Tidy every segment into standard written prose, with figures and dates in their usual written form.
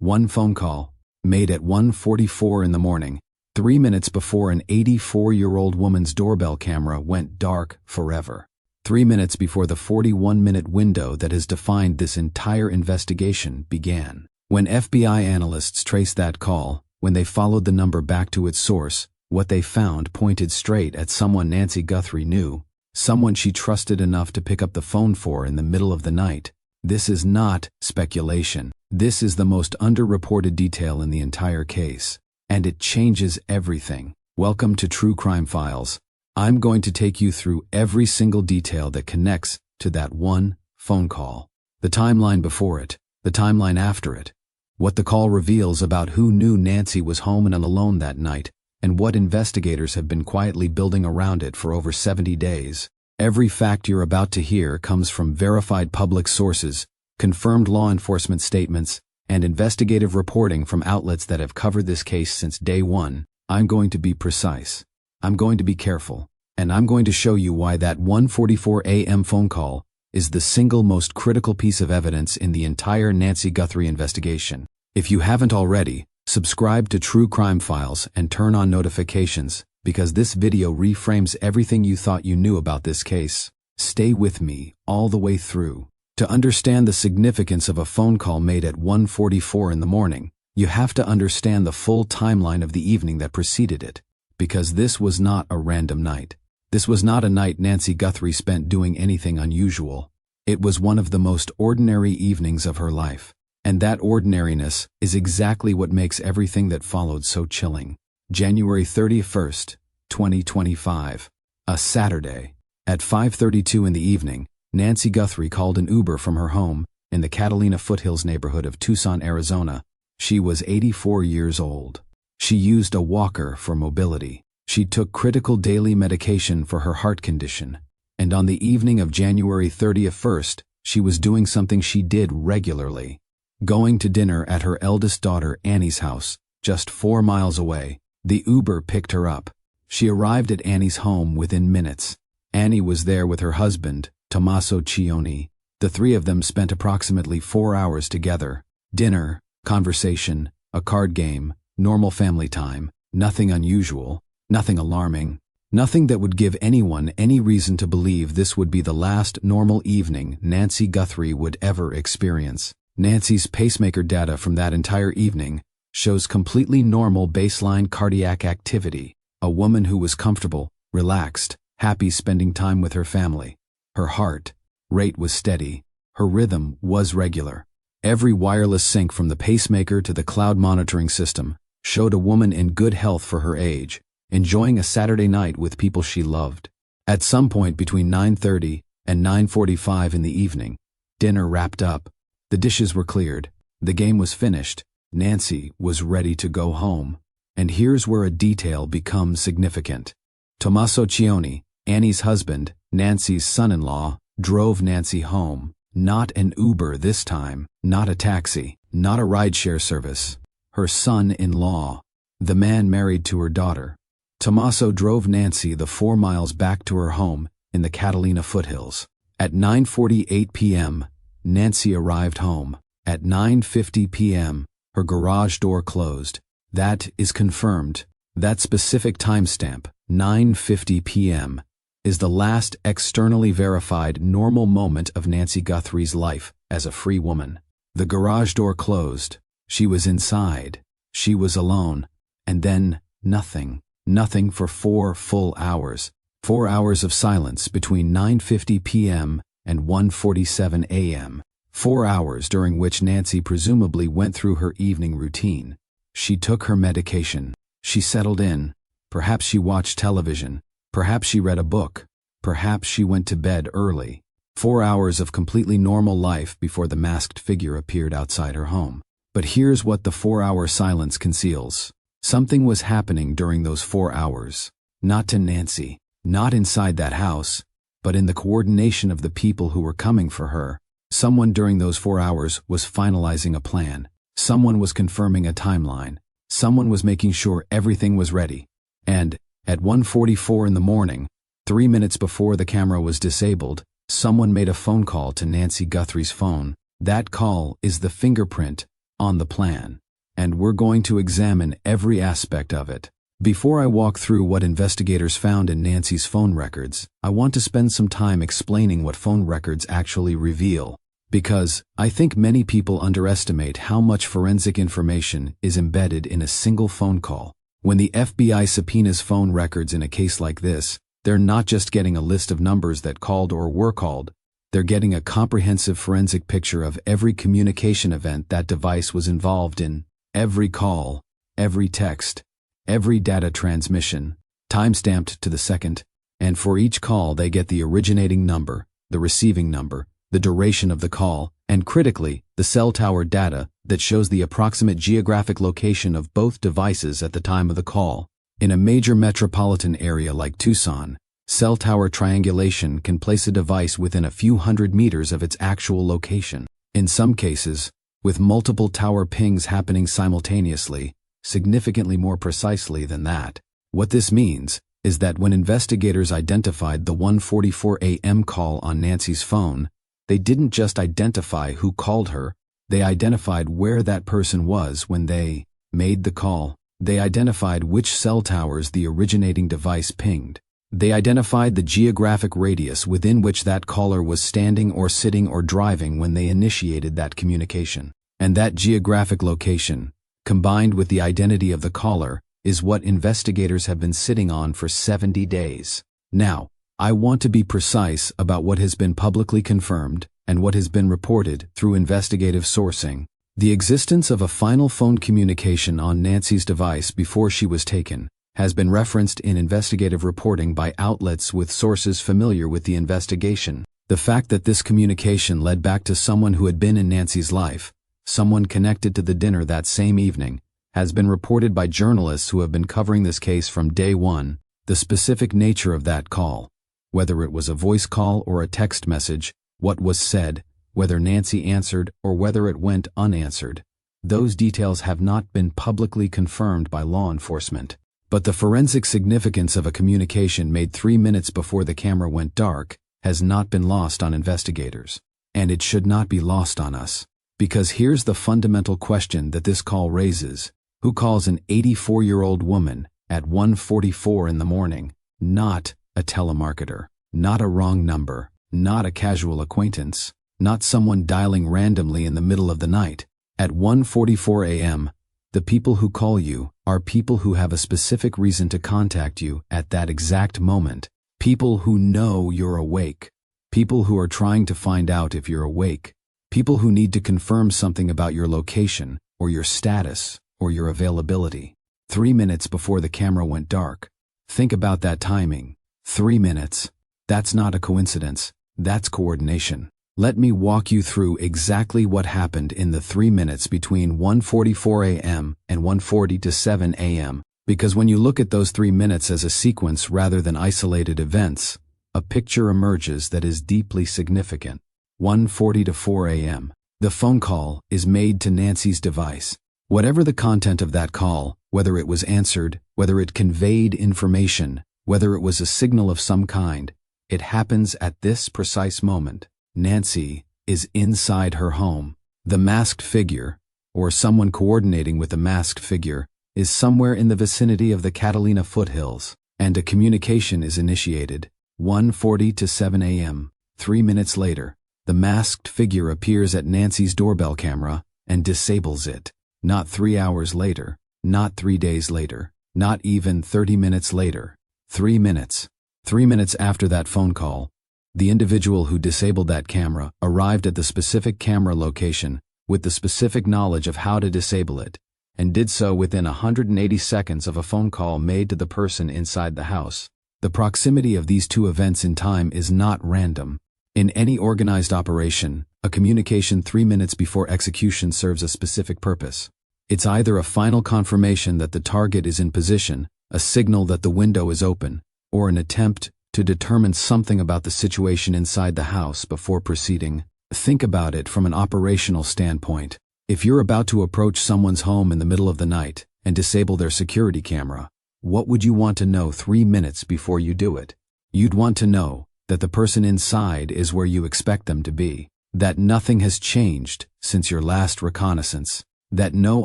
One phone call, made at 1:44 in the morning, 3 minutes before an 84-year-old woman's doorbell camera went dark forever. 3 minutes before the 41-minute window that has defined this entire investigation began. When FBI analysts traced that call, when they followed the number back to its source, what they found pointed straight at someone Nancy Guthrie knew, someone she trusted enough to pick up the phone for in the middle of the night. This is not speculation. This is the most underreported detail in the entire case, and it changes everything. Welcome to True Crime Files. I'm going to take you through every single detail that connects to that one phone call. The timeline before it, the timeline after it, what the call reveals about who knew Nancy was home and alone that night, and what investigators have been quietly building around it for over 70 days. Every fact you're about to hear comes from verified public sources, confirmed law enforcement statements, and investigative reporting from outlets that have covered this case since day one. I'm going to be precise. I'm going to be careful. And I'm going to show you why that 1:44 a.m. phone call is the single most critical piece of evidence in the entire Nancy Guthrie investigation. If you haven't already, subscribe to True Crime Files and turn on notifications, because this video reframes everything you thought you knew about this case. Stay with me all the way through. To understand the significance of a phone call made at 1:44 in the morning, you have to understand the full timeline of the evening that preceded it, because this was not a random night. This was not a night Nancy Guthrie spent doing anything unusual. It was one of the most ordinary evenings of her life, and that ordinariness is exactly what makes everything that followed so chilling. January 31st, 2025, a Saturday. At 5:32 in the evening, Nancy Guthrie called an Uber from her home in the Catalina Foothills neighborhood of Tucson, Arizona. She was 84 years old. She used a walker for mobility. She took critical daily medication for her heart condition. And on the evening of January 31st, she was doing something she did regularly. Going to dinner at her eldest daughter Annie's house, just 4 miles away. The Uber picked her up. She arrived at Annie's home within minutes. Annie was there with her husband, Tommaso Cioni. The three of them spent approximately 4 hours together. Dinner, conversation, a card game, normal family time, nothing unusual, nothing alarming, nothing that would give anyone any reason to believe this would be the last normal evening Nancy Guthrie would ever experience. Nancy's pacemaker data from that entire evening shows completely normal baseline cardiac activity, a woman who was comfortable, relaxed, happy spending time with her family. Her heart rate was steady. Her rhythm was regular. Every wireless sync from the pacemaker to the cloud monitoring system showed a woman in good health for her age, enjoying a Saturday night with people she loved. At some point between 9:30 and 9:45 in the evening, dinner wrapped up. The dishes were cleared. The game was finished. Nancy was ready to go home. And here's where a detail becomes significant. Tommaso Cioni, Annie's husband, Nancy's son-in-law, drove Nancy home. Not an Uber this time, not a taxi, not a rideshare service. Her son-in-law, the man married to her daughter. Tommaso drove Nancy the 4 miles back to her home in the Catalina Foothills. At 9:48 p.m., Nancy arrived home. At 9:50 p.m., her garage door closed. That is confirmed. That specific timestamp, 9:50 p.m., is the last externally verified normal moment of Nancy Guthrie's life as a free woman. The garage door closed. She was inside. She was alone. And then nothing. Nothing for 4 full hours. 4 hours of silence between 9:50 p.m. and 1:47 a.m. 4 hours during which Nancy presumably went through her evening routine. She took her medication. She settled in. Perhaps she watched television. Perhaps she read a book. Perhaps she went to bed early. 4 hours of completely normal life before the masked figure appeared outside her home. But here's what the 4-hour silence conceals. Something was happening during those 4 hours. Not to Nancy, not inside that house, but in the coordination of the people who were coming for her. Someone during those 4 hours was finalizing a plan. Someone was confirming a timeline. Someone was making sure everything was ready. And at 1:44 in the morning, 3 minutes before the camera was disabled, someone made a phone call to Nancy Guthrie's phone. That call is the fingerprint on the plan. And we're going to examine every aspect of it. Before I walk through what investigators found in Nancy's phone records, I want to spend some time explaining what phone records actually reveal. Because I think many people underestimate how much forensic information is embedded in a single phone call. When the FBI subpoenas phone records in a case like this, they're not just getting a list of numbers that called or were called. They're getting a comprehensive forensic picture of every communication event that device was involved in, every call, every text, every data transmission, time-stamped to the second, and for each call they get the originating number, the receiving number, the duration of the call, and critically, the cell tower data that shows the approximate geographic location of both devices at the time of the call. In a major metropolitan area like Tucson, cell tower triangulation can place a device within a few hundred meters of its actual location. In some cases, with multiple tower pings happening simultaneously, significantly more precisely than that. What this means is that when investigators identified the 1:44 a.m. call on Nancy's phone, they didn't just identify who called her, they identified where that person was when they made the call. They identified which cell towers the originating device pinged. They identified the geographic radius within which that caller was standing or sitting or driving when they initiated that communication. And that geographic location, combined with the identity of the caller, is what investigators have been sitting on for 70 days. Now, I want to be precise about what has been publicly confirmed and what has been reported through investigative sourcing. The existence of a final phone communication on Nancy's device before she was taken has been referenced in investigative reporting by outlets with sources familiar with the investigation. The fact that this communication led back to someone who had been in Nancy's life, someone connected to the dinner that same evening, has been reported by journalists who have been covering this case from day one. The specific nature of that call, whether it was a voice call or a text message, what was said, whether Nancy answered or whether it went unanswered, those details have not been publicly confirmed by law enforcement. But the forensic significance of a communication made 3 minutes before the camera went dark has not been lost on investigators. And it should not be lost on us. Because here's the fundamental question that this call raises. Who calls an 84-year-old woman at 1:44 in the morning? Not a telemarketer, not a wrong number, not a casual acquaintance, not someone dialing randomly in the middle of the night. At 1:44 a.m., the people who call you are people who have a specific reason to contact you at that exact moment. People who know you're awake. People who are trying to find out if you're awake. People who need to confirm something about your location, or your status, or your availability. 3 minutes before the camera went dark. Think about that timing. 3 minutes. That's not a coincidence. That's coordination. Let me walk you through exactly what happened in the 3 minutes between 1:44 a.m. and 1:47 a.m. Because when you look at those 3 minutes as a sequence rather than isolated events, a picture emerges that is deeply significant. 1:40 to 4 a.m. The phone call is made to Nancy's device. Whatever the content of that call, whether it was answered, whether it conveyed information, whether it was a signal of some kind, it happens at this precise moment. Nancy is inside her home. The masked figure, or someone coordinating with the masked figure, is somewhere in the vicinity of the Catalina foothills, and a communication is initiated. 1:40 to 7 a.m. 3 minutes later, the masked figure appears at Nancy's doorbell camera and disables it. Not 3 hours later, not 3 days later, not even 30 minutes later. 3 minutes. 3 minutes after that phone call, the individual who disabled that camera arrived at the specific camera location with the specific knowledge of how to disable it, and did so within 180 seconds of a phone call made to the person inside the house. The proximity of these two events in time is not random. In any organized operation, a communication 3 minutes before execution serves a specific purpose. It's either a final confirmation that the target is in position, a signal that the window is open, or an attempt to determine something about the situation inside the house before proceeding. Think about it from an operational standpoint. If you're about to approach someone's home in the middle of the night and disable their security camera, what would you want to know 3 minutes before you do it? You'd want to know that the person inside is where you expect them to be, that nothing has changed since your last reconnaissance, that no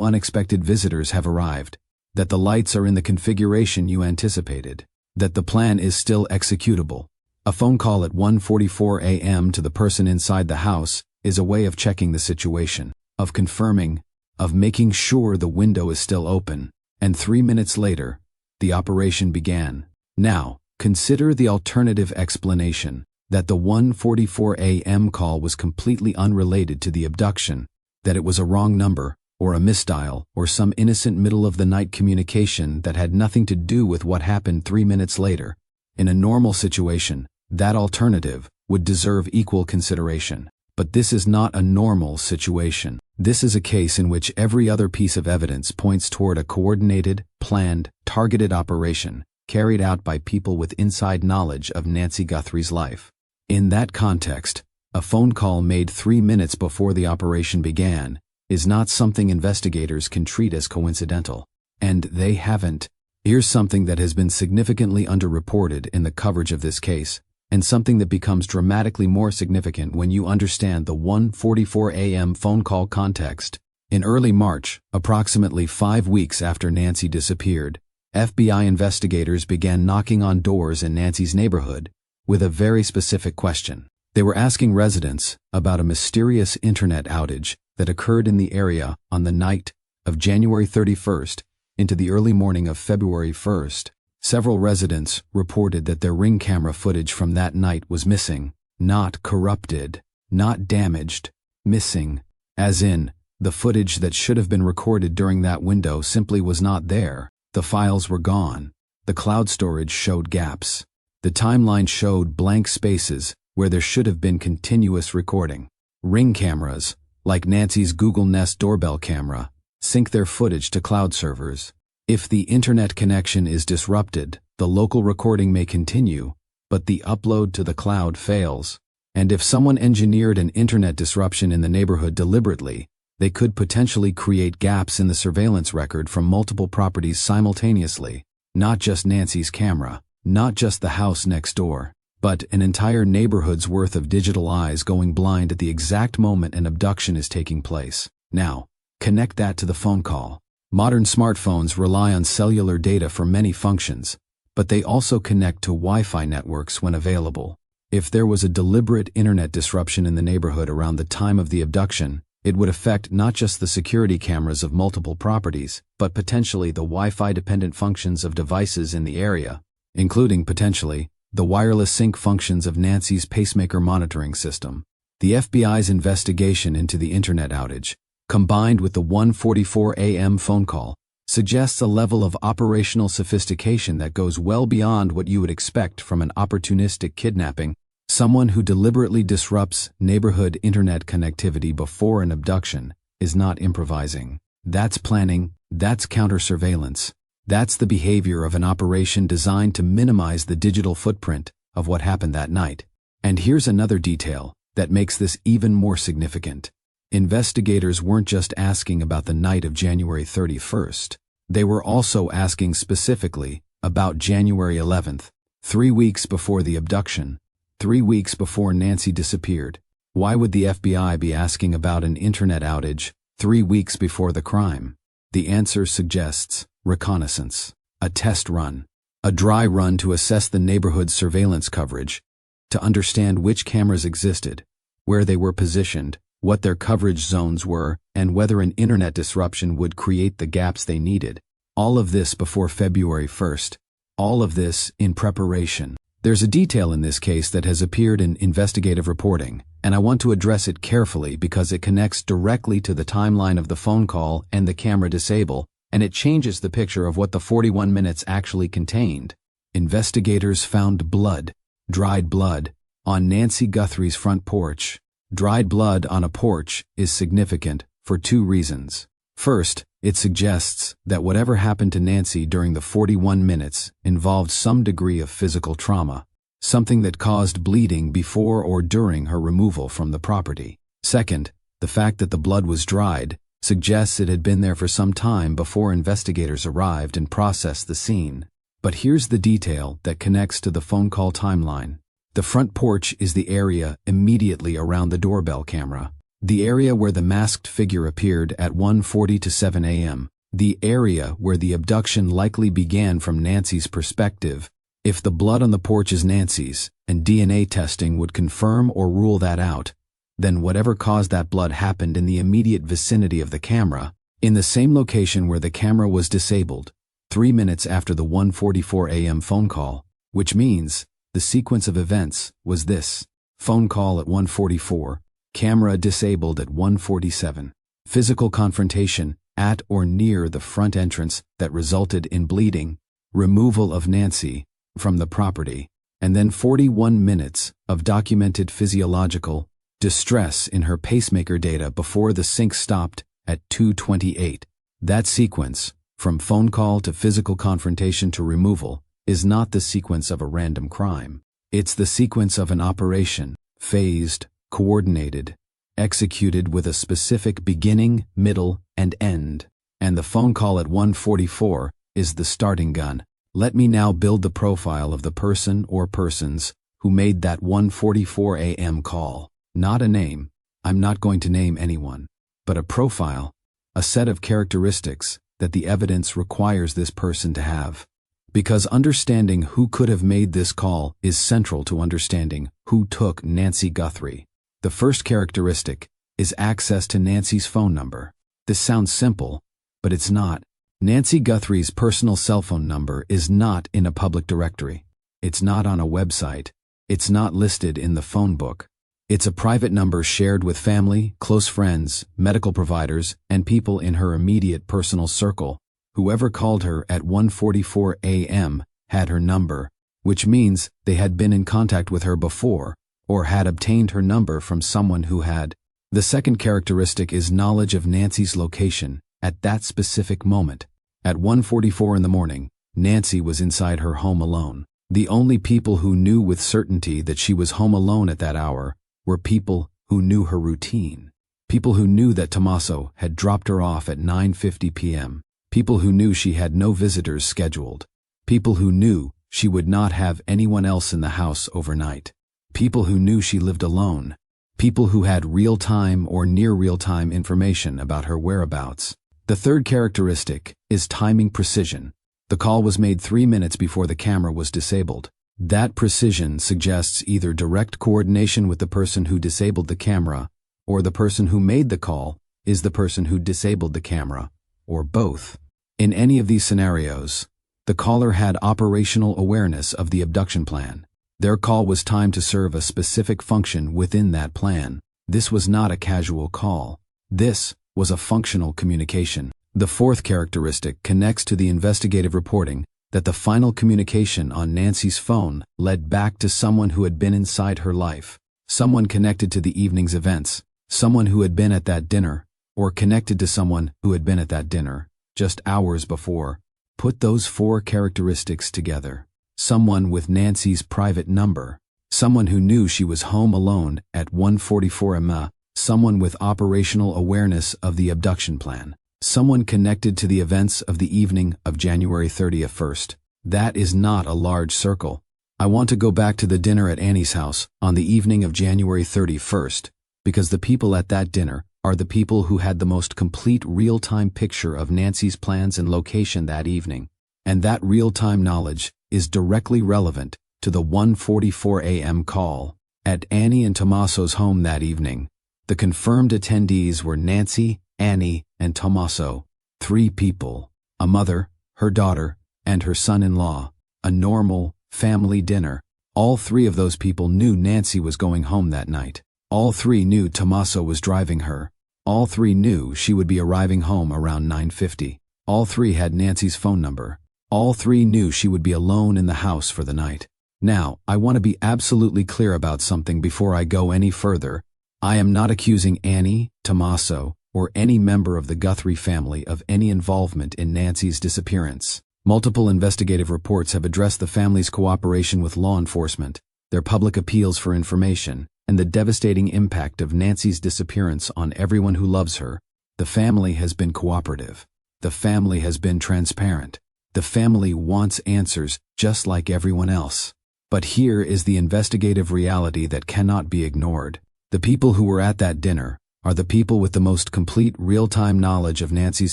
unexpected visitors have arrived, that the lights are in the configuration you anticipated, that the plan is still executable. A phone call at 1:44 a.m. to the person inside the house is a way of checking the situation, of confirming, of making sure the window is still open, and 3 minutes later, the operation began. Now, consider the alternative explanation, that the 1:44 a.m. call was completely unrelated to the abduction, that it was a wrong number, or a misdial, or some innocent middle-of-the-night communication that had nothing to do with what happened 3 minutes later. In a normal situation, that alternative would deserve equal consideration. But this is not a normal situation. This is a case in which every other piece of evidence points toward a coordinated, planned, targeted operation carried out by people with inside knowledge of Nancy Guthrie's life. In that context, a phone call made 3 minutes before the operation began is not something investigators can treat as coincidental. And they haven't. Here's something that has been significantly underreported in the coverage of this case, and something that becomes dramatically more significant when you understand the 1:44 a.m. phone call context. In early March, approximately 5 weeks after Nancy disappeared, FBI investigators began knocking on doors in Nancy's neighborhood with a very specific question. They were asking residents about a mysterious internet outage that occurred in the area on the night of January 31st into the early morning of February 1st. Several residents reported that their Ring camera footage from that night was missing, not corrupted, not damaged, missing, as in, the footage that should have been recorded during that window simply was not there. The files were gone. The cloud storage showed gaps. The timeline showed blank spaces where there should have been continuous recording. Ring cameras, like Nancy's Google Nest doorbell camera, sync their footage to cloud servers. If the internet connection is disrupted, the local recording may continue, but the upload to the cloud fails. And if someone engineered an internet disruption in the neighborhood deliberately, they could potentially create gaps in the surveillance record from multiple properties simultaneously, not just Nancy's camera, not just the house next door, but an entire neighborhood's worth of digital eyes going blind at the exact moment an abduction is taking place. Now, connect that to the phone call. Modern smartphones rely on cellular data for many functions, but they also connect to Wi-Fi networks when available. If there was a deliberate internet disruption in the neighborhood around the time of the abduction, it would affect not just the security cameras of multiple properties, but potentially the Wi-Fi dependent functions of devices in the area, including potentially the wireless sync functions of Nancy's pacemaker monitoring system. The FBI's investigation into the internet outage, combined with the 1:44 a.m. phone call, suggests a level of operational sophistication that goes well beyond what you would expect from an opportunistic kidnapping. Someone who deliberately disrupts neighborhood internet connectivity before an abduction is not improvising. That's planning, that's counter-surveillance. That's the behavior of an operation designed to minimize the digital footprint of what happened that night. And here's another detail that makes this even more significant. Investigators weren't just asking about the night of January 31st. They were also asking specifically about January 11th, 3 weeks before the abduction, 3 weeks before Nancy disappeared. Why would the FBI be asking about an internet outage 3 weeks before the crime? The answer suggests reconnaissance, a test run, a dry run to assess the neighborhood's surveillance coverage, to understand which cameras existed, where they were positioned, what their coverage zones were, and whether an internet disruption would create the gaps they needed. All of this before February 1st. All of this in preparation. There's a detail in this case that has appeared in investigative reporting, and I want to address it carefully because it connects directly to the timeline of the phone call and the camera disable, and it changes the picture of what the 41 minutes actually contained. Investigators found blood, dried blood, on Nancy Guthrie's front porch. Dried blood on a porch is significant for 2 reasons. First, it suggests that whatever happened to Nancy during the 41 minutes involved some degree of physical trauma, something that caused bleeding before or during her removal from the property. Second, the fact that the blood was dried suggests it had been there for some time before investigators arrived and processed the scene. But here's the detail that connects to the phone call timeline. The front porch is the area immediately around the doorbell camera. The area where the masked figure appeared at 1:40 to 7 a.m. The area where the abduction likely began from Nancy's perspective. If the blood on the porch is Nancy's, and DNA testing would confirm or rule that out, then whatever caused that blood happened in the immediate vicinity of the camera, in the same location where the camera was disabled, 3 minutes after the 1:44 a.m. phone call, which means the sequence of events was this: phone call at 1:44, camera disabled at 1:47, physical confrontation at or near the front entrance that resulted in bleeding, removal of Nancy from the property, and then 41 minutes of documented physiological distress in her pacemaker data before the sync stopped at 2:28. That sequence, from phone call to physical confrontation to removal, is not the sequence of a random crime. It's the sequence of an operation, phased, coordinated, executed with a specific beginning, middle, and end. And the phone call at 1:44 is the starting gun. Let me now build the profile of the person or persons who made that 1:44 a.m. call. Not a name, I'm not going to name anyone, but a profile, a set of characteristics that the evidence requires this person to have. Because understanding who could have made this call is central to understanding who took Nancy Guthrie. The first characteristic is access to Nancy's phone number. This sounds simple, but it's not. Nancy Guthrie's personal cell phone number is not in a public directory. It's not on a website. It's not listed in the phone book. It's a private number shared with family, close friends, medical providers, and people in her immediate personal circle. Whoever called her at 1:44 a.m. had her number, which means they had been in contact with her before, or had obtained her number from someone who had. The second characteristic is knowledge of Nancy's location at that specific moment. At 1:44 in the morning, Nancy was inside her home alone. The only people who knew with certainty that she was home alone at that hour were people who knew her routine. People who knew that Tommaso had dropped her off at 9:50 p.m. People who knew she had no visitors scheduled. People who knew she would not have anyone else in the house overnight. People who knew she lived alone. People who had real-time or near real-time information about her whereabouts. The third characteristic is timing precision. The call was made 3 minutes before the camera was disabled. That precision suggests either direct coordination with the person who disabled the camera, or the person who made the call is the person who disabled the camera, or both. In any of these scenarios, the caller had operational awareness of the abduction plan. Their call was timed to serve a specific function within that plan. This was not a casual call. This was a functional communication. The fourth characteristic connects to the investigative reporting that the final communication on Nancy's phone led back to someone who had been inside her life, someone connected to the evening's events, someone who had been at that dinner, or connected to someone who had been at that dinner just hours before. Put those four characteristics together. Someone with Nancy's private number, someone who knew she was home alone at 1:44 am, someone with operational awareness of the abduction plan, someone connected to the events of the evening of January 31st. That is not a large circle. I want to go back to the dinner at Annie's house on the evening of January 31st, because the people at that dinner are the people who had the most complete real-time picture of Nancy's plans and location that evening. And that real-time knowledge is directly relevant to the 1:44 a.m. call at Annie and Tommaso's home that evening. The confirmed attendees were Nancy, Annie, and Tommaso. 3 people, a mother, her daughter, and her son-in-law. A normal, family dinner. All 3 of those people knew Nancy was going home that night. All 3 knew Tommaso was driving her. All 3 knew she would be arriving home around 9:50. All 3 had Nancy's phone number. All 3 knew she would be alone in the house for the night. Now, I want to be absolutely clear about something before I go any further. I am not accusing Annie, Tommaso, or any member of the Guthrie family of any involvement in Nancy's disappearance. Multiple investigative reports have addressed the family's cooperation with law enforcement, their public appeals for information, and the devastating impact of Nancy's disappearance on everyone who loves her. The family has been cooperative. The family has been transparent. The family wants answers just like everyone else. But here is the investigative reality that cannot be ignored. The people who were at that dinner are the people with the most complete real-time knowledge of Nancy's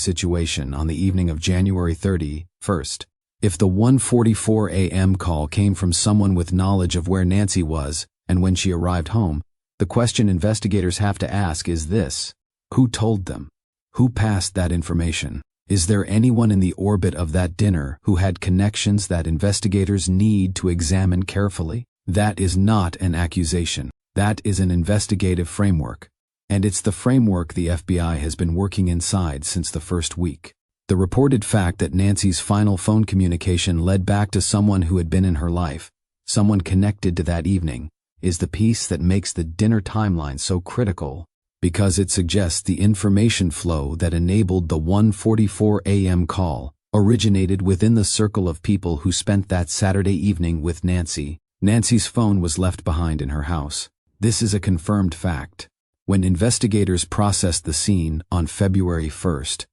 situation on the evening of January 31st. If the 1:44 a.m. call came from someone with knowledge of where Nancy was and when she arrived home, the question investigators have to ask is this: who told them? Who passed that information? Is there anyone in the orbit of that dinner who had connections that investigators need to examine carefully? That is not an accusation. That is an investigative framework. And it's the framework the FBI has been working inside since the first week. The reported fact that Nancy's final phone communication led back to someone who had been in her life, someone connected to that evening, is the piece that makes the dinner timeline so critical, because it suggests the information flow that enabled the 1:44 a.m. call originated within the circle of people who spent that Saturday evening with Nancy. Nancy's phone was left behind in her house. This is a confirmed fact. When investigators processed the scene on February 1st,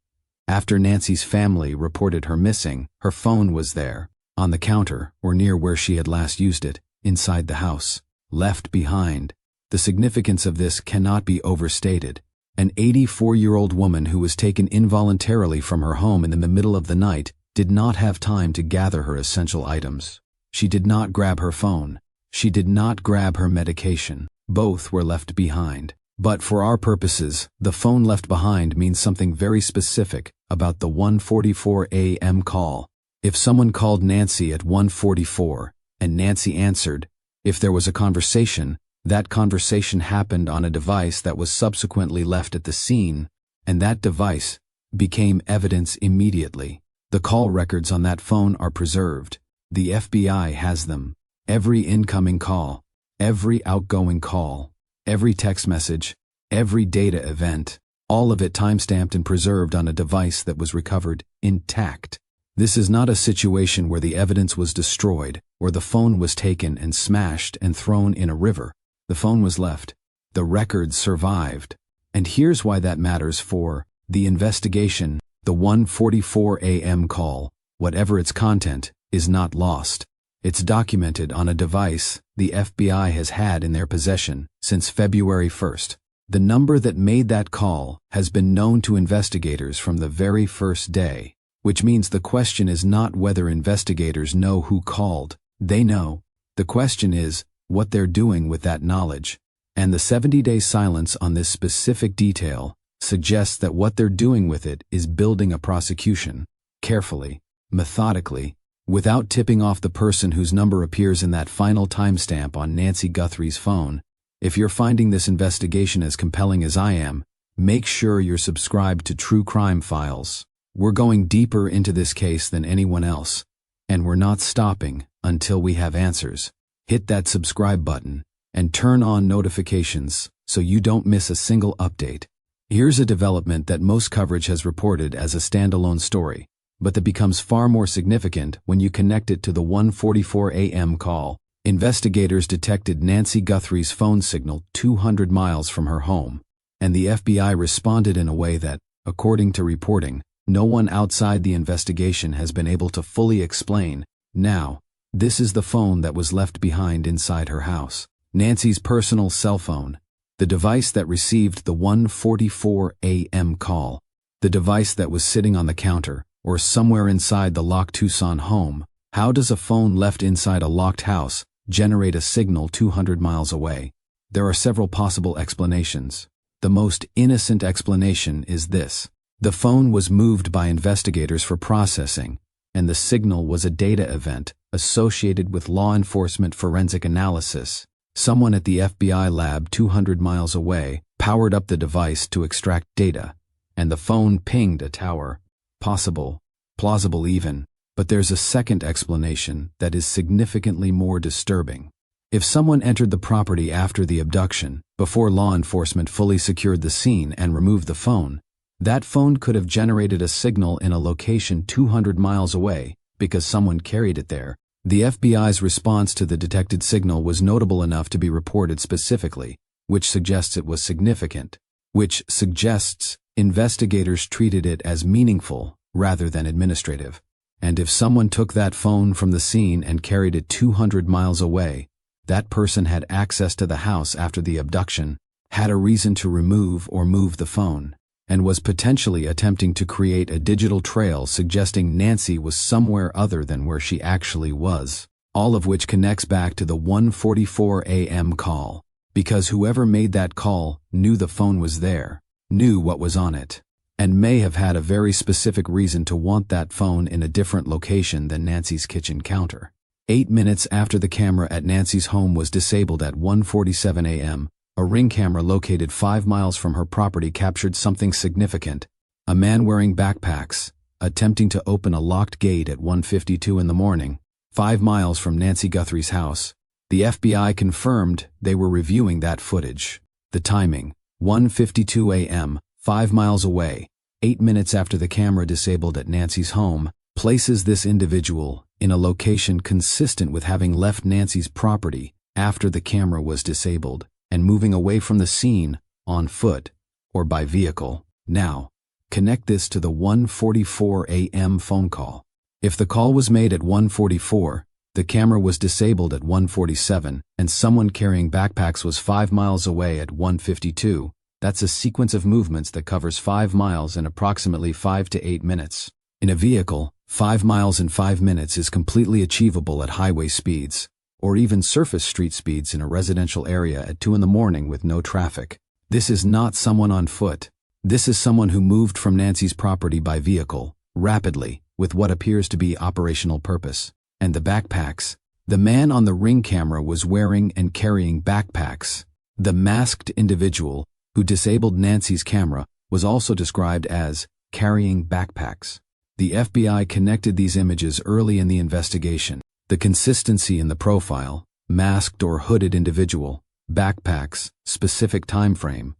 after Nancy's family reported her missing, her phone was there, on the counter or near where she had last used it, inside the house, left behind. The significance of this cannot be overstated. An 84-year-old woman who was taken involuntarily from her home in the middle of the night did not have time to gather her essential items. She did not grab her phone. She did not grab her medication. Both were left behind. But for our purposes, the phone left behind means something very specific about the 1:44 a.m. call. If someone called Nancy at 1:44 and Nancy answered, if there was a conversation, that conversation happened on a device that was subsequently left at the scene, and that device became evidence immediately. The call records on that phone are preserved. The FBI has them. Every incoming call, every outgoing call, every text message, every data event, all of it timestamped and preserved on a device that was recovered intact. This is not a situation where the evidence was destroyed or the phone was taken and smashed and thrown in a river. The phone was left. The records survived. And here's why that matters for the investigation. The 1:44 a.m. call, whatever its content, is not lost. It's documented on a device the FBI has had in their possession since February 1st. The number that made that call has been known to investigators from the very first day, which means the question is not whether investigators know who called. They know. The question is what they're doing with that knowledge. And the 70-day silence on this specific detail suggests that what they're doing with it is building a prosecution, carefully, methodically, without tipping off the person whose number appears in that final timestamp on Nancy Guthrie's phone. If you're finding this investigation as compelling as I am, make sure you're subscribed to True Crime Files. We're going deeper into this case than anyone else, and we're not stopping until we have answers. Hit that subscribe button and turn on notifications so you don't miss a single update. Here's a development that most coverage has reported as a standalone story, but that becomes far more significant when you connect it to the 1:44 a.m. call. Investigators detected Nancy Guthrie's phone signal 200 miles from her home, and the FBI responded in a way that, according to reporting, no one outside the investigation has been able to fully explain. Now, this is the phone that was left behind inside her house. Nancy's personal cell phone, the device that received the 1:44 a.m. call, the device that was sitting on the counter or somewhere inside the locked Tucson home. How does a phone left inside a locked house generate a signal 200 miles away? There are several possible explanations. The most innocent explanation is this. The phone was moved by investigators for processing, and the signal was a data event associated with law enforcement forensic analysis. Someone at the FBI lab 200 miles away powered up the device to extract data, and the phone pinged a tower. Possible, plausible even, but there's a second explanation that is significantly more disturbing. If someone entered the property after the abduction, before law enforcement fully secured the scene and removed the phone, that phone could have generated a signal in a location 200 miles away because someone carried it there. The FBI's response to the detected signal was notable enough to be reported specifically, which suggests it was significant, which suggests investigators treated it as meaningful rather than administrative. And if someone took that phone from the scene and carried it 200 miles away, that person had access to the house after the abduction, had a reason to remove or move the phone, and was potentially attempting to create a digital trail suggesting Nancy was somewhere other than where she actually was, all of which connects back to the 1:44 a.m. call, because whoever made that call knew the phone was there, knew what was on it, and may have had a very specific reason to want that phone in a different location than Nancy's kitchen counter. 8 minutes after the camera at Nancy's home was disabled at 1:47 a.m., a Ring camera located 5 miles from her property captured something significant: a man wearing backpacks, attempting to open a locked gate at 1:52 in the morning, 5 miles from Nancy Guthrie's house. The FBI confirmed they were reviewing that footage. The timing, 1:52 a.m., 5 miles away, 8 minutes after the camera disabled at Nancy's home, places this individual in a location consistent with having left Nancy's property after the camera was disabled and moving away from the scene on foot or by vehicle. Now, connect this to the 1:44 a.m. phone call. If the call was made at 1:44, the camera was disabled at 1:47, and someone carrying backpacks was 5 miles away at 1:52, that's a sequence of movements that covers 5 miles in approximately 5 to 8 minutes. In a vehicle, 5 miles in 5 minutes is completely achievable at highway speeds, or even surface street speeds in a residential area at 2 in the morning with no traffic. This is not someone on foot. This is someone who moved from Nancy's property by vehicle, rapidly, with what appears to be operational purpose. And the backpacks. The man on the Ring camera was wearing and carrying backpacks. The masked individual who disabled Nancy's camera was also described as carrying backpacks. The FBI connected these images early in the investigation. The consistency in the profile, masked or hooded individual, backpacks, specific time frame,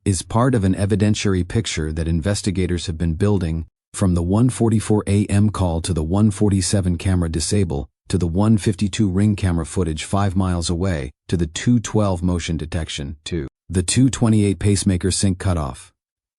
is part of an evidentiary picture that investigators have been building from the 1:44 a.m. call to the 1:47 camera disable to the 1:52 Ring camera footage 5 miles away to the 2:12 motion detection to the 2:28 pacemaker sync cutoff.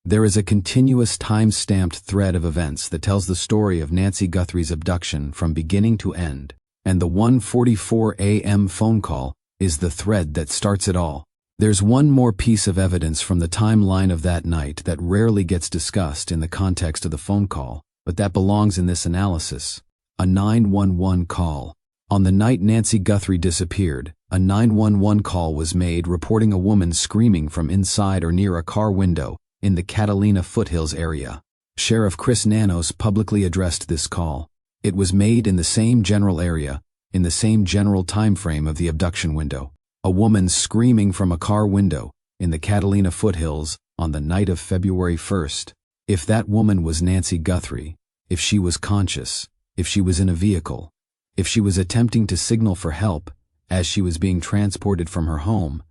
There is a continuous time-stamped thread of events that tells the story of Nancy Guthrie's abduction from beginning to end, and the 1:44 a.m. phone call is the thread that starts it all. There's one more piece of evidence from the timeline of that night that rarely gets discussed in the context of the phone call, but that belongs in this analysis: a 911 call. On the night Nancy Guthrie disappeared, a 911 call was made reporting a woman screaming from inside or near a car window in the Catalina foothills area. Sheriff Chris Nanos publicly addressed this call. It was made in the same general area, in the same general time frame of the abduction window. A woman screaming from a car window in the Catalina foothills on the night of February 1st. If that woman was Nancy Guthrie, if she was conscious, if she was in a vehicle, if she was attempting to signal for help as she was being transported from her home,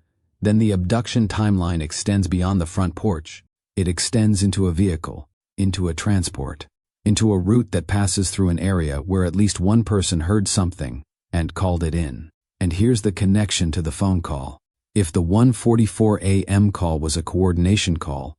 then the abduction timeline extends beyond the front porch. It extends into a vehicle, into a transport, into a route that passes through an area where at least one person heard something and called it in. And here's the connection to the phone call. If the 1:44 a.m. call was a coordination call,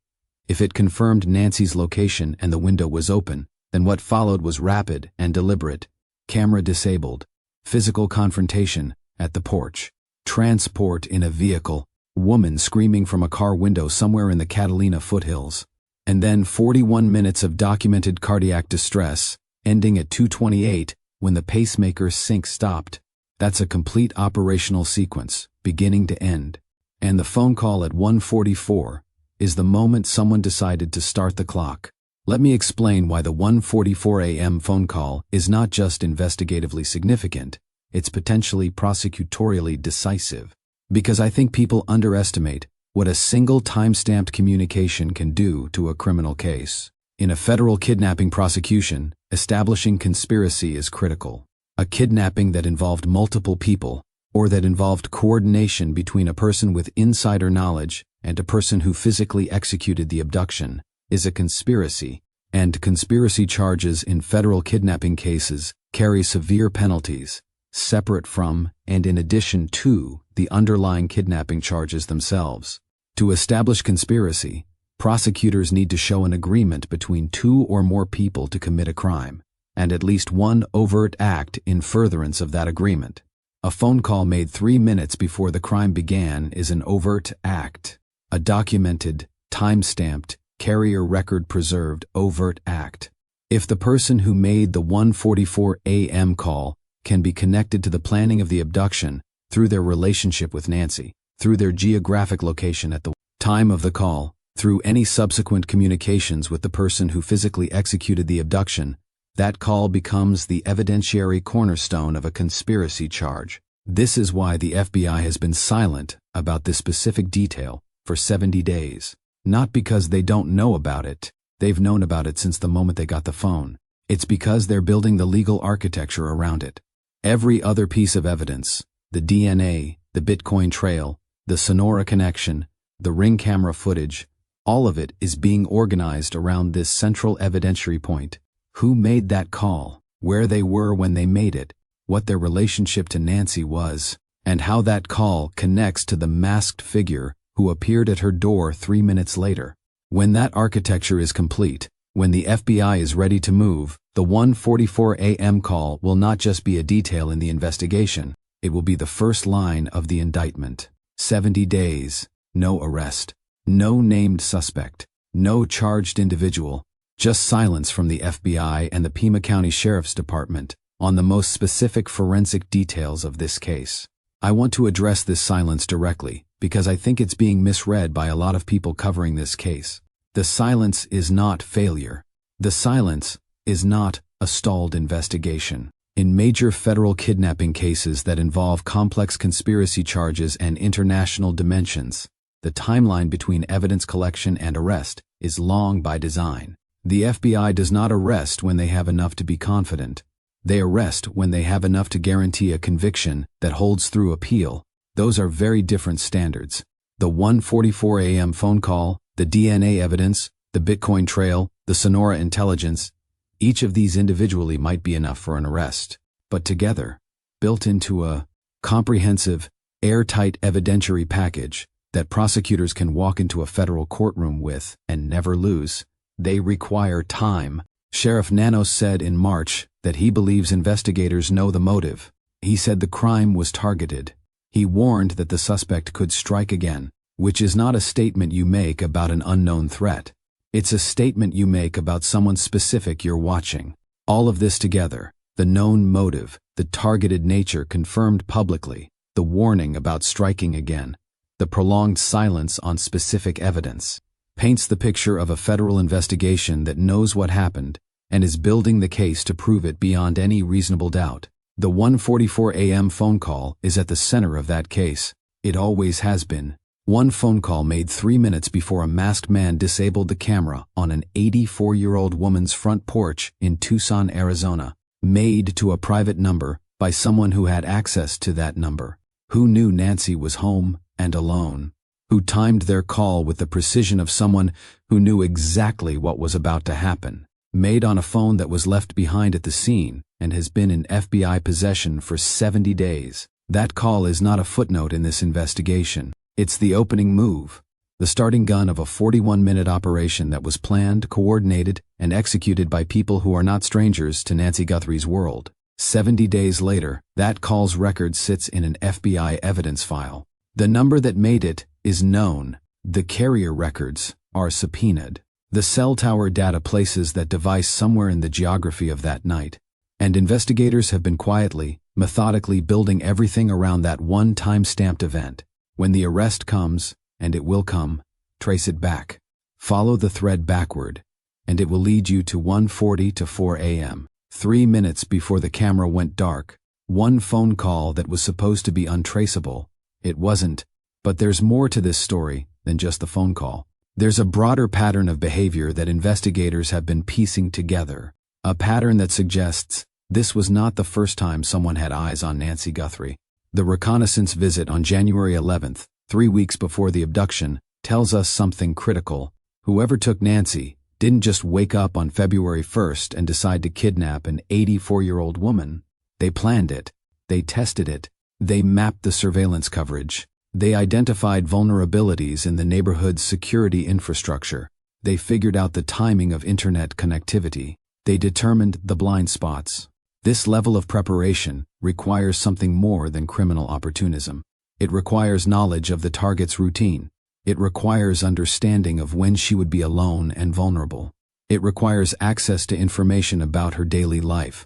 if it confirmed Nancy's location and the window was open, then what followed was rapid and deliberate. Camera disabled, physical confrontation at the porch, transport in a vehicle, woman screaming from a car window somewhere in the Catalina foothills, and then 41 minutes of documented cardiac distress, ending at 2:28 when the pacemaker sync stopped. That's a complete operational sequence, beginning to end. And the phone call at 1:44 is the moment someone decided to start the clock. Let me explain why the 1:44 a.m. phone call is not just investigatively significant, it's potentially prosecutorially decisive. Because I think people underestimate what a single time-stamped communication can do to a criminal case. In a federal kidnapping prosecution, establishing conspiracy is critical. A kidnapping that involved multiple people, or that involved coordination between a person with insider knowledge and a person who physically executed the abduction, is a conspiracy, and conspiracy charges in federal kidnapping cases carry severe penalties, separate from and in addition to the underlying kidnapping charges themselves. To establish conspiracy, prosecutors need to show an agreement between two or more people to commit a crime, and at least one overt act in furtherance of that agreement. A phone call made 3 minutes before the crime began is an overt act. A documented, time-stamped, carrier record preserved overt act. If the person who made the 1:44 a.m. call can be connected to the planning of the abduction through their relationship with Nancy, through their geographic location at the time of the call, through any subsequent communications with the person who physically executed the abduction, that call becomes the evidentiary cornerstone of a conspiracy charge. This is why the FBI has been silent about this specific detail for 70 days. Not because they don't know about it. They've known about it since the moment they got the phone. It's because they're building the legal architecture around it. Every other piece of evidence, the DNA, the Bitcoin trail, the Sonora connection, the Ring camera footage, all of it is being organized around this central evidentiary point. Who made that call, where they were when they made it, what their relationship to Nancy was, and how that call connects to the masked figure who appeared at her door 3 minutes later. When that architecture is complete, when the FBI is ready to move, the 1:44 a.m. call will not just be a detail in the investigation, it will be the first line of the indictment. 70 days, no arrest, no named suspect, no charged individual, just silence from the FBI and the Pima County Sheriff's Department on the most specific forensic details of this case. I want to address this silence directly because I think it's being misread by a lot of people covering this case. The silence is not failure. The silence is not a stalled investigation. In major federal kidnapping cases that involve complex conspiracy charges and international dimensions, the timeline between evidence collection and arrest is long by design. The FBI does not arrest when they have enough to be confident. They arrest when they have enough to guarantee a conviction that holds through appeal. Those are very different standards. The 1:44 a.m. phone call, the DNA evidence, the Bitcoin trail, the Sonora intelligence, each of these individually might be enough for an arrest. But together, built into a comprehensive, airtight evidentiary package that prosecutors can walk into a federal courtroom with and never lose, they require time. Sheriff Nanos said in March that he believes investigators know the motive. He said the crime was targeted. He warned that the suspect could strike again, which is not a statement you make about an unknown threat. It's a statement you make about someone specific you're watching. All of this together, the known motive, the targeted nature confirmed publicly, the warning about striking again, the prolonged silence on specific evidence, paints the picture of a federal investigation that knows what happened and is building the case to prove it beyond any reasonable doubt. The 1:44 a.m. phone call is at the center of that case. It always has been. One phone call made 3 minutes before a masked man disabled the camera on an 84-year-old woman's front porch in Tucson, Arizona, made to a private number by someone who had access to that number, who knew Nancy was home and alone, who timed their call with the precision of someone who knew exactly what was about to happen, made on a phone that was left behind at the scene and has been in FBI possession for 70 days. That call is not a footnote in this investigation. It's the opening move, the starting gun of a 41-minute operation that was planned, coordinated, and executed by people who are not strangers to Nancy Guthrie's world. 70 days later, that call's record sits in an FBI evidence file. The number that made it is known. The carrier records are subpoenaed. The cell tower data places that device somewhere in the geography of that night. And investigators have been quietly, methodically building everything around that one time-stamped event. When the arrest comes, and it will come, trace it back. Follow the thread backward, and it will lead you to 1:40 to 4 a.m., 3 minutes before the camera went dark. One phone call that was supposed to be untraceable. It wasn't, but there's more to this story than just the phone call. There's a broader pattern of behavior that investigators have been piecing together, a pattern that suggests this was not the first time someone had eyes on Nancy Guthrie. The reconnaissance visit on January 11th, 3 weeks before the abduction, tells us something critical. Whoever took Nancy didn't just wake up on February 1st and decide to kidnap an 84-year-old woman. They planned it. They tested it. They mapped the surveillance coverage. They identified vulnerabilities in the neighborhood's security infrastructure. They figured out the timing of internet connectivity. They determined the blind spots. This level of preparation requires something more than criminal opportunism. It requires knowledge of the target's routine. It requires understanding of when she would be alone and vulnerable. It requires access to information about her daily life,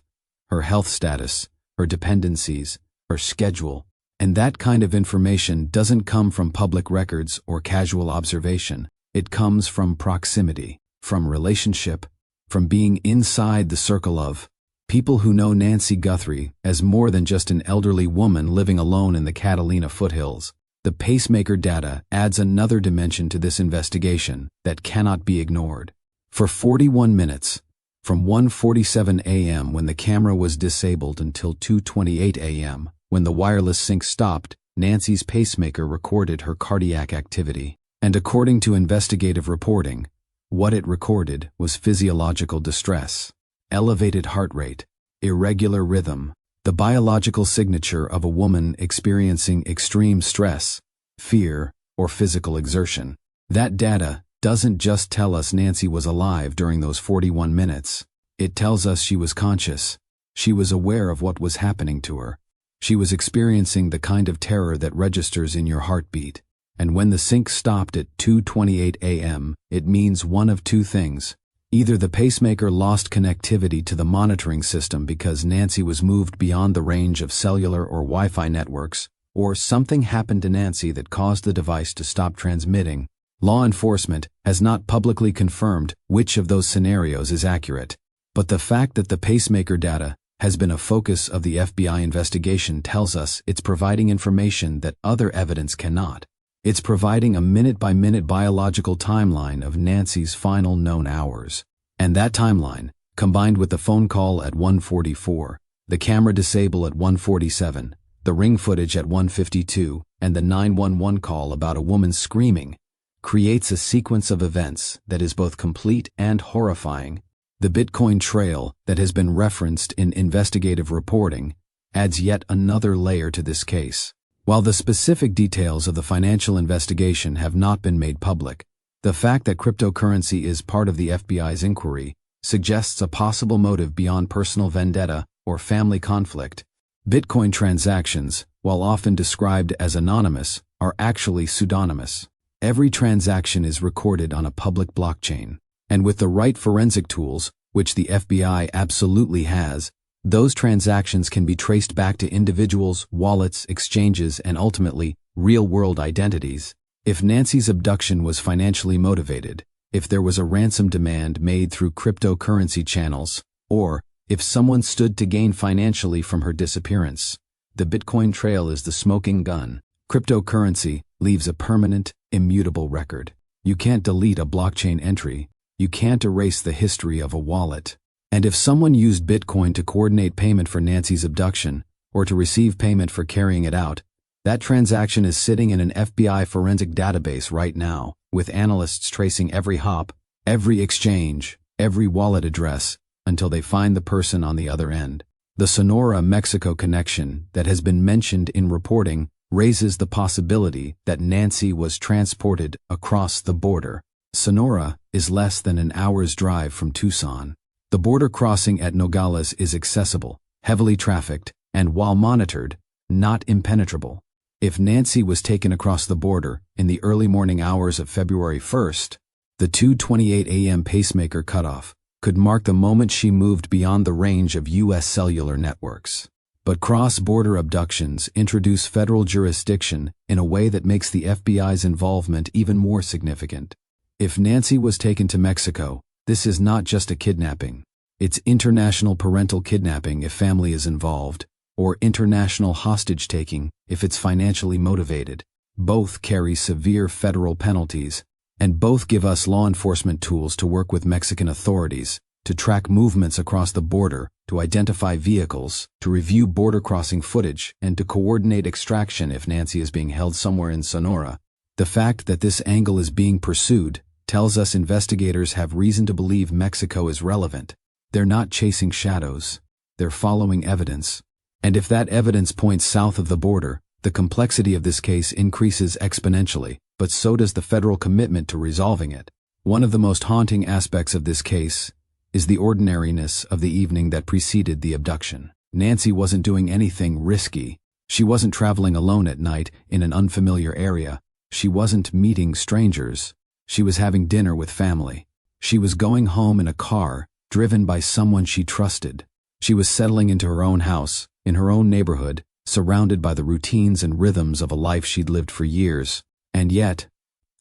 her health status, her dependencies, her schedule, and that kind of information doesn't come from public records or casual observation. It comes from proximity, from relationship, from being inside the circle of people who know Nancy Guthrie as more than just an elderly woman living alone in the Catalina foothills. The pacemaker data adds another dimension to this investigation that cannot be ignored. For 41 minutes, from 1:47 a.m. when the camera was disabled until 2:28 a.m. when the wireless sync stopped, Nancy's pacemaker recorded her cardiac activity. And according to investigative reporting, what it recorded was physiological distress, elevated heart rate, irregular rhythm, the biological signature of a woman experiencing extreme stress, fear, or physical exertion. That data doesn't just tell us Nancy was alive during those 41 minutes. It tells us she was conscious. She was aware of what was happening to her. She was experiencing the kind of terror that registers in your heartbeat. And when the sync stopped at 2:28 a.m., it means one of two things. Either the pacemaker lost connectivity to the monitoring system because Nancy was moved beyond the range of cellular or Wi-Fi networks, or something happened to Nancy that caused the device to stop transmitting. Law enforcement has not publicly confirmed which of those scenarios is accurate, but the fact that the pacemaker data has been a focus of the FBI investigation tells us it's providing information that other evidence cannot. It's providing a minute-by-minute biological timeline of Nancy's final known hours. And that timeline, combined with the phone call at 1:44, the camera disable at 1:47, the ring footage at 1:52, and the 911 call about a woman screaming, creates a sequence of events that is both complete and horrifying. The Bitcoin trail that has been referenced in investigative reporting adds yet another layer to this case. While the specific details of the financial investigation have not been made public, the fact that cryptocurrency is part of the FBI's inquiry suggests a possible motive beyond personal vendetta or family conflict. Bitcoin transactions, while often described as anonymous, are actually pseudonymous. Every transaction is recorded on a public blockchain, and with the right forensic tools, which the FBI absolutely has, those transactions can be traced back to individuals, wallets, exchanges, and ultimately, real-world identities. If Nancy's abduction was financially motivated, if there was a ransom demand made through cryptocurrency channels, or if someone stood to gain financially from her disappearance, the Bitcoin trail is the smoking gun. Cryptocurrency leaves a permanent, immutable record. You can't delete a blockchain entry. You can't erase the history of a wallet. And if someone used Bitcoin to coordinate payment for Nancy's abduction, or to receive payment for carrying it out, that transaction is sitting in an FBI forensic database right now, with analysts tracing every hop, every exchange, every wallet address, until they find the person on the other end. The Sonora, Mexico connection that has been mentioned in reporting raises the possibility that Nancy was transported across the border. Sonora is less than an hour's drive from Tucson. The border crossing at Nogales is accessible, heavily trafficked, and while monitored, not impenetrable. If Nancy was taken across the border in the early morning hours of February 1st, the 2:28 a.m. pacemaker cutoff could mark the moment she moved beyond the range of U.S. cellular networks. But cross-border abductions introduce federal jurisdiction in a way that makes the FBI's involvement even more significant. If Nancy was taken to Mexico, this is not just a kidnapping. It's international parental kidnapping if family is involved, or international hostage-taking if it's financially motivated. Both carry severe federal penalties, and both give us law enforcement tools to work with Mexican authorities, to track movements across the border, to identify vehicles, to review border crossing footage, and to coordinate extraction if Nancy is being held somewhere in Sonora. The fact that this angle is being pursued tells us investigators have reason to believe Mexico is relevant. They're not chasing shadows. They're following evidence. And if that evidence points south of the border, the complexity of this case increases exponentially, but so does the federal commitment to resolving it. One of the most haunting aspects of this case is the ordinariness of the evening that preceded the abduction. Nancy wasn't doing anything risky. She wasn't traveling alone at night in an unfamiliar area. She wasn't meeting strangers. She was having dinner with family. She was going home in a car, driven by someone she trusted. She was settling into her own house, in her own neighborhood, surrounded by the routines and rhythms of a life she'd lived for years. And yet,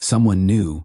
someone knew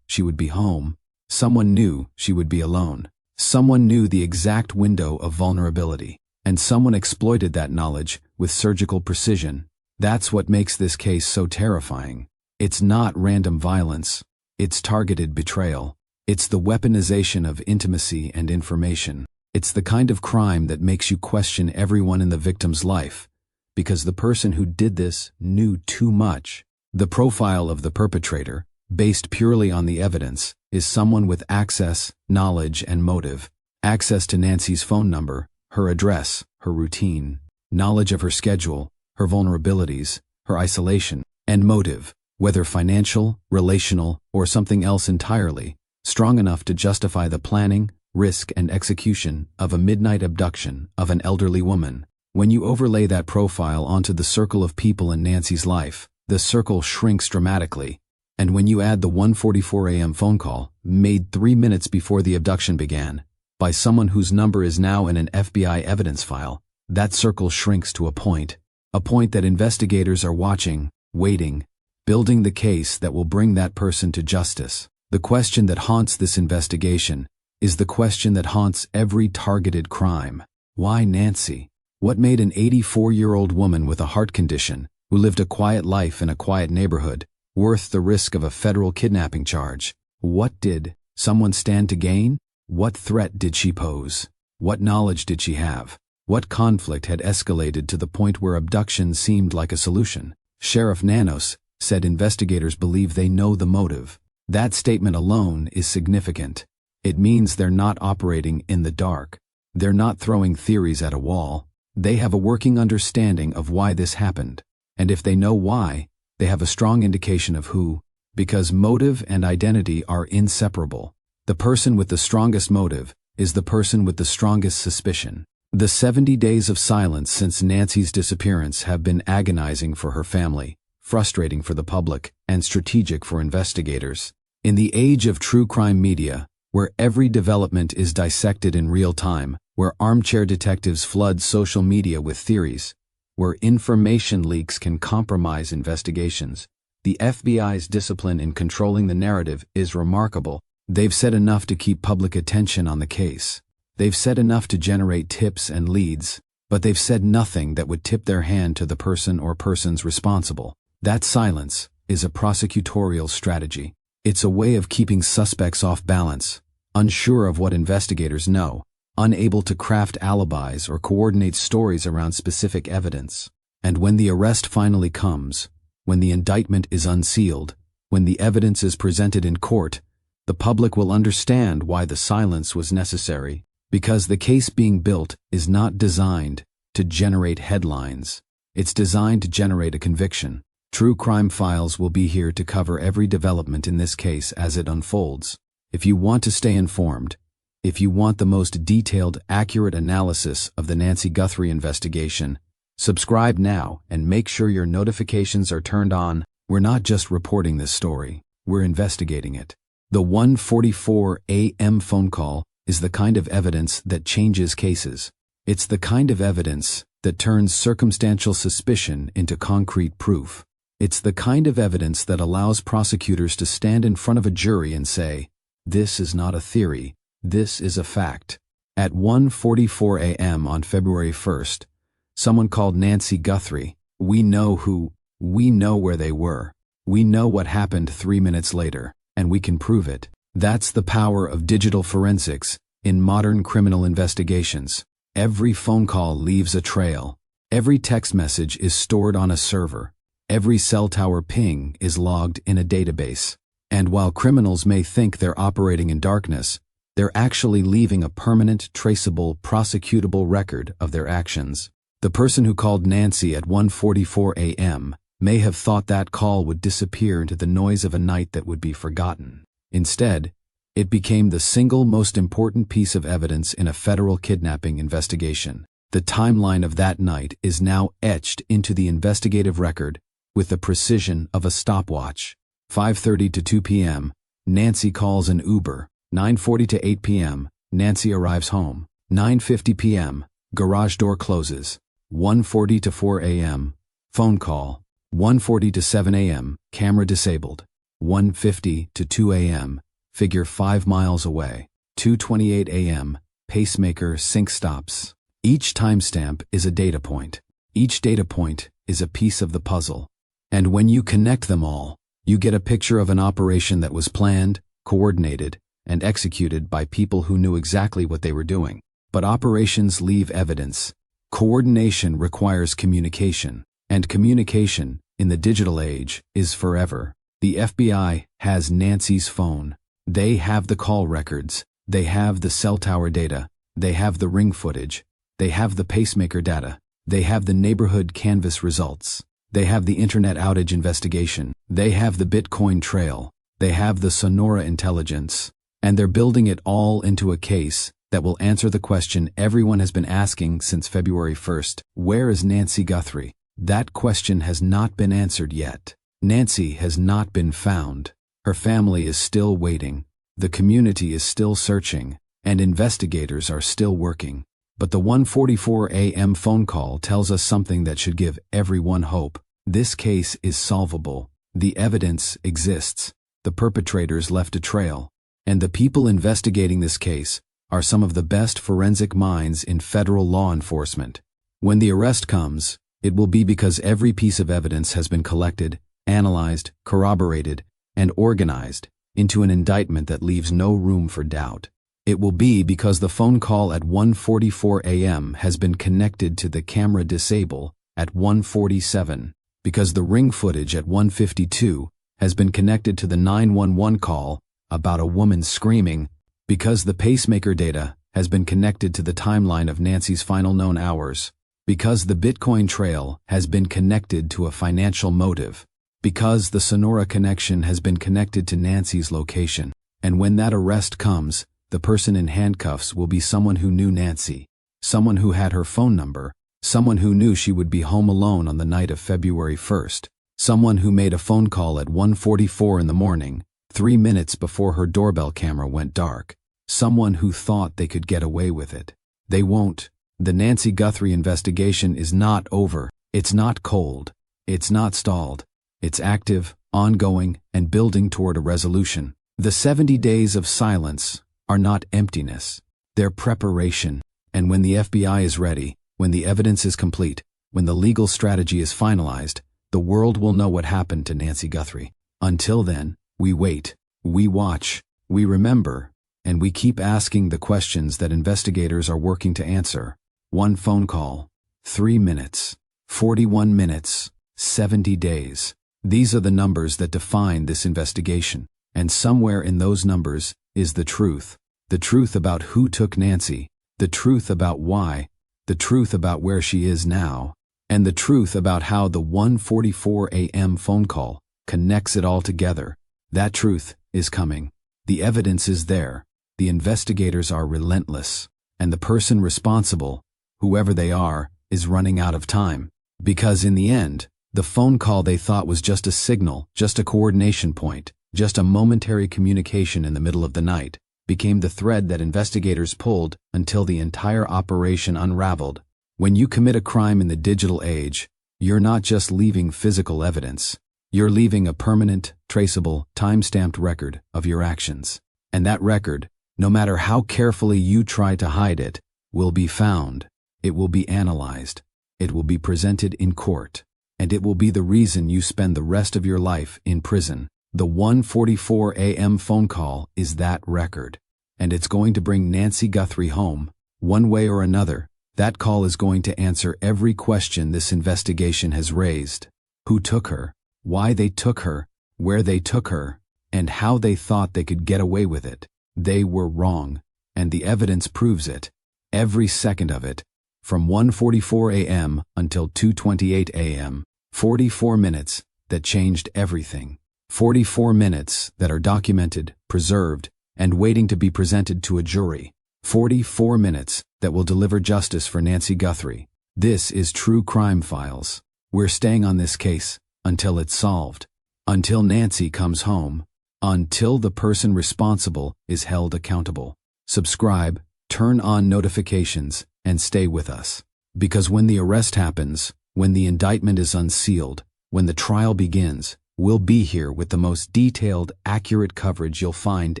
she would be home. Someone knew she would be alone. Someone knew the exact window of vulnerability. And someone exploited that knowledge with surgical precision. That's what makes this case so terrifying. It's not random violence. It's targeted betrayal. It's the weaponization of intimacy and information. It's the kind of crime that makes you question everyone in the victim's life, because the person who did this knew too much. The profile of the perpetrator, based purely on the evidence, is someone with access, knowledge, and motive. Access to Nancy's phone number, her address, her routine, knowledge of her schedule, her vulnerabilities, her isolation, and motive, whether financial, relational, or something else entirely, strong enough to justify the planning, risk, and execution of a midnight abduction of an elderly woman. When you overlay that profile onto the circle of people in Nancy's life, the circle shrinks dramatically. And when you add the 1:44 a.m. phone call, made 3 minutes before the abduction began, by someone whose number is now in an FBI evidence file, that circle shrinks to a point that investigators are watching, waiting, building the case that will bring that person to justice. The question that haunts this investigation is the question that haunts every targeted crime. Why Nancy? What made an 84-year-old woman with a heart condition, who lived a quiet life in a quiet neighborhood, worth the risk of a federal kidnapping charge? What did someone stand to gain? What threat did she pose? What knowledge did she have? What conflict had escalated to the point where abduction seemed like a solution? Sheriff Nanos said investigators believe they know the motive. That statement alone is significant. It means they're not operating in the dark. They're not throwing theories at a wall. They have a working understanding of why this happened. And if they know why, they have a strong indication of who, because motive and identity are inseparable. The person with the strongest motive is the person with the strongest suspicion. The 70 days of silence since Nancy's disappearance have been agonizing for her family, frustrating for the public, and strategic for investigators. In the age of true crime media, where every development is dissected in real time, where armchair detectives flood social media with theories, where information leaks can compromise investigations, the FBI's discipline in controlling the narrative is remarkable. They've said enough to keep public attention on the case. They've said enough to generate tips and leads, but they've said nothing that would tip their hand to the person or persons responsible. That silence is a prosecutorial strategy. It's a way of keeping suspects off balance, unsure of what investigators know, unable to craft alibis or coordinate stories around specific evidence. And when the arrest finally comes, when the indictment is unsealed, when the evidence is presented in court, the public will understand why the silence was necessary, because the case being built is not designed to generate headlines. It's designed to generate a conviction. True Crime Files will be here to cover every development in this case as it unfolds. If you want to stay informed, if you want the most detailed, accurate analysis of the Nancy Guthrie investigation, subscribe now and make sure your notifications are turned on. We're not just reporting this story, we're investigating it. The 1:44 a.m. phone call is the kind of evidence that changes cases. It's the kind of evidence that turns circumstantial suspicion into concrete proof. It's the kind of evidence that allows prosecutors to stand in front of a jury and say, "This is not a theory, this is a fact." At 1:44 a.m. on February 1st, someone called Nancy Guthrie. We know who, we know where they were. We know what happened 3 minutes later, and we can prove it. That's the power of digital forensics in modern criminal investigations. Every phone call leaves a trail. Every text message is stored on a server. Every cell tower ping is logged in a database. And while criminals may think they're operating in darkness, they're actually leaving a permanent, traceable, prosecutable record of their actions. The person who called Nancy at 1:44 a.m. may have thought that call would disappear into the noise of a night that would be forgotten. Instead, it became the single most important piece of evidence in a federal kidnapping investigation. The timeline of that night is now etched into the investigative record with the precision of a stopwatch. 5:30 to 2 p.m., Nancy calls an Uber. 9:40 to 8 p.m., Nancy arrives home. 9:50 p.m., garage door closes. 1:40 to 4 a.m., phone call. 1:40 to 7 a.m., camera disabled. 1:50 to 2 a.m., figure 5 miles away. 2:28 a.m., pacemaker sync stops. Each timestamp is a data point. Each data point is a piece of the puzzle. And when you connect them all, you get a picture of an operation that was planned, coordinated, and executed by people who knew exactly what they were doing. But operations leave evidence. Coordination requires communication, and communication, in the digital age, is forever. The FBI has Nancy's phone. They have the call records. They have the cell tower data. They have the ring footage. They have the pacemaker data. They have the neighborhood canvas results. They have the internet outage investigation. They have the Bitcoin trail. They have the Sonora intelligence. And they're building it all into a case that will answer the question everyone has been asking since February 1st. Where is Nancy Guthrie? That question has not been answered yet. Nancy has not been found. Her family is still waiting. The community is still searching. And investigators are still working. But the 1:44 a.m. phone call tells us something that should give everyone hope. This case is solvable. The evidence exists. The perpetrators left a trail. And the people investigating this case are some of the best forensic minds in federal law enforcement. When the arrest comes, it will be because every piece of evidence has been collected, analyzed, corroborated, and organized into an indictment that leaves no room for doubt. It will be because the phone call at 1:44 a.m. has been connected to the camera disable at 1:47, because the ring footage at 1:52 has been connected to the 911 call about a woman screaming, because the pacemaker data has been connected to the timeline of Nancy's final known hours, because the Bitcoin trail has been connected to a financial motive, because the Sonora connection has been connected to Nancy's location. And when that arrest comes, the person in handcuffs will be someone who knew Nancy, someone who had her phone number, someone who knew she would be home alone on the night of February 1st, someone who made a phone call at 1:44 in the morning, 3 minutes before her doorbell camera went dark, someone who thought they could get away with it. They won't. The Nancy Guthrie investigation is not over. It's not cold. It's not stalled. It's active, ongoing, and building toward a resolution. The 70 days of silence are not emptiness. They're preparation. And when the FBI is ready, when the evidence is complete, when the legal strategy is finalized, the world will know what happened to Nancy Guthrie. Until then, we wait, we watch, we remember, and we keep asking the questions that investigators are working to answer. 1 phone call, 3 minutes, 41 minutes, 70 days. These are the numbers that define this investigation. And somewhere in those numbers is the truth. The truth about who took Nancy, the truth about why, the truth about where she is now, and the truth about how the 1:44 a.m. phone call connects it all together. That truth is coming. The evidence is there. The investigators are relentless. And the person responsible, whoever they are, is running out of time. Because in the end, the phone call they thought was just a signal, just a coordination point, just a momentary communication in the middle of the night, became the thread that investigators pulled until the entire operation unraveled. When you commit a crime in the digital age, you're not just leaving physical evidence. You're leaving a permanent, traceable, time-stamped record of your actions. And that record, no matter how carefully you try to hide it, will be found. It will be analyzed. It will be presented in court. And it will be the reason you spend the rest of your life in prison. The 1:44 a.m. phone call is that record. And it's going to bring Nancy Guthrie home, one way or another. That call is going to answer every question this investigation has raised. Who took her? Why they took her? Where they took her? And how they thought they could get away with it. They were wrong. And the evidence proves it. Every second of it. From 1:44 a.m. until 2:28 a.m. 44 minutes that changed everything. 44 minutes that are documented, preserved, and waiting to be presented to a jury. 44 minutes that will deliver justice for Nancy Guthrie. This is True Crime Files. We're staying on this case until it's solved, until Nancy comes home, until the person responsible is held accountable. Subscribe, turn on notifications, and stay with us. Because when the arrest happens, when the indictment is unsealed, when the trial begins, we'll be here with the most detailed, accurate coverage you'll find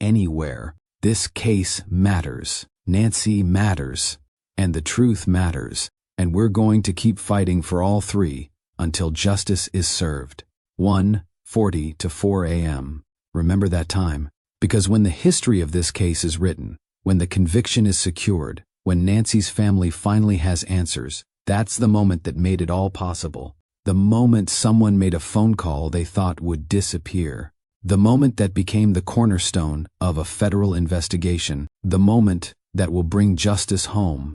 anywhere. This case matters. Nancy matters. And the truth matters. And we're going to keep fighting for all three until justice is served. 1:40 to 4 a.m. Remember that time. Because when the history of this case is written, when the conviction is secured, when Nancy's family finally has answers, that's the moment that made it all possible. The moment someone made a phone call they thought would disappear. The moment that became the cornerstone of a federal investigation. The moment that will bring justice home